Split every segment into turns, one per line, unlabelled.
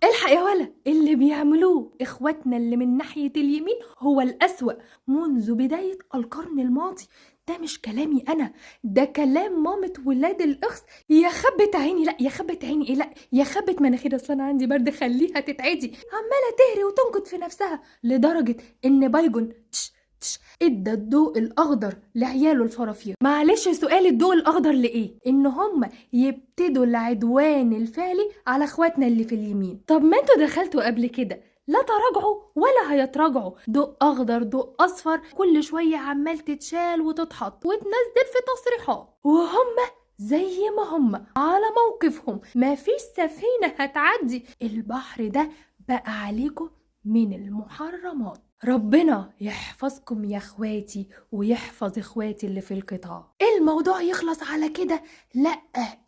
الحق يا ولا، اللي بيعملوه اخواتنا اللي من ناحية اليمين هو الأسوأ منذ بداية القرن الماضي. ده مش كلامي انا، ده كلام مامة ولاد الاخس. يا خبت عيني، لا يا خبت عيني ايه، لا يا خبت مناخير، اصل انا عندي برد خليها تتعدي. عمالة تهري وتنكت في نفسها لدرجة ان بايجون ادى الضوء الاخضر لعياله الفرافير. معلش، سؤال الضوء الاخضر لايه؟ ان هم يبتدوا العدوان الفعلي على اخواتنا اللي في اليمين. طب ما انتوا دخلتوا قبل كده، لا تراجعوا ولا هيتراجعوا. ضوء اخضر ضوء اصفر كل شويه عمال تتشال وتتحط وتنزل في تصريحات، وهم زي ما هم على موقفهم. مفيش سفينه هتعدي البحر ده، بقى عليكم من المحرمات. ربنا يحفظكم يا اخواتي ويحفظ اخواتي اللي في القطاع. الموضوع يخلص على كده؟ لا،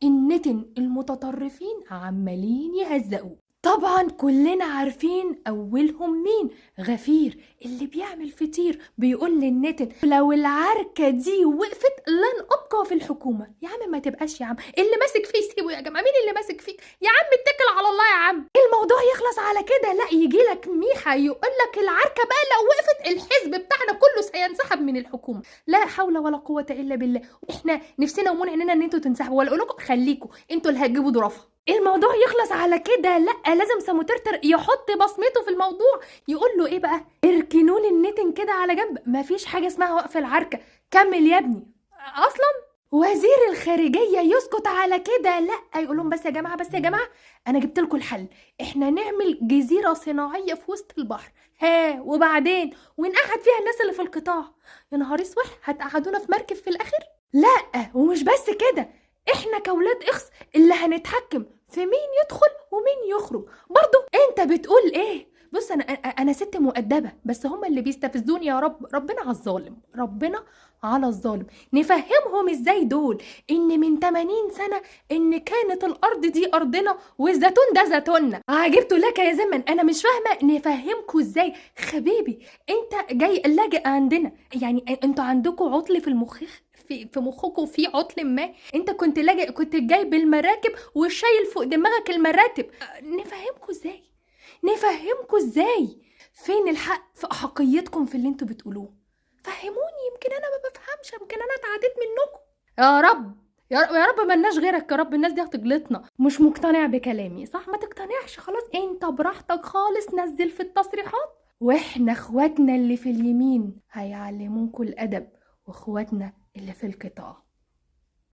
النتن المتطرفين عمالين يهزقوا. طبعا كلنا عارفين اولهم مين، غفير اللي بيعمل فطير. بيقول للنتن لو العركه دي وقفت لن ابقى في الحكومه. يا عم ما تبقاش يا عم، اللي ماسك فيه سيبه يا جماعه. مين اللي ماسك فيك يا عم؟ اتكل على الله يا عم. الموضوع يخلص على كده؟ لا، يجي لك ميحة يقول لك العركه بقى لو وقفت الحزب بتاعنا كله سينسحب من الحكومه. لا حول ولا قوه الا بالله. احنا نفسنا ومنع اننا ان انتوا تنسحبوا، ولا اقول لكم خليكم انتوا اللي هتجيبوا ظروفها. الموضوع يخلص على كده؟ لا، لازم سموترتر يحط بصمته في الموضوع. يقول له ايه بقى؟ اركنوا لي النتن كده على جنب، مفيش حاجه اسمها وقف العركه. كمل يا ابني. اصلا وزير الخارجيه يسكت على كده؟ لا، يقول لهم بس يا جماعه، بس يا جماعه، انا جبت لكم الحل. احنا نعمل جزيره صناعيه في وسط البحر، ها وبعدين ونقعد فيها الناس اللي في القطاع. يا نهار اسود، هتقعدونا في مركب في الاخر؟ لا، ومش بس كده، احنا كولاد اخس اللي هنتحكم في مين يدخل ومين يخرج. برضو انت بتقول ايه؟ بص، انا ست مؤدبه، بس هما اللي بيستفزوني. يا رب، ربنا على الظالم، ربنا على الظالم. نفهمهم ازاي دول ان من 80 سنه ان كانت الارض دي ارضنا والزيتون ده زيتوننا. عجبت لك يا زمن، انا مش فاهمه نفهمكوا ازاي. خبيبي، انت جاي لاجئ عندنا، يعني انتوا عندكم عطل في المخ، في مخكم في عطل ما. انت كنت لاجئ، كنت جاي بالمراكب وشايل فوق دماغك المراتب. نفهمكوا ازاي؟ نفهمكوا ازاي؟ فين الحق في احقيتكم في اللي انتوا بتقولوه؟ فهموني، يمكن انا ما بفهمش، يمكن انا اتعديت منكم. يا رب، يا رب، يا رب ملناش غيرك يا رب. الناس دي هتجلطنا. مش مقتنع بكلامي صح؟ ما تقتنعش خلاص، انت براحتك خالص، نزل في التصريحات. واحنا اخواتنا اللي في اليمين هيعلموكوا الادب، واخواتنا اللي في القطاع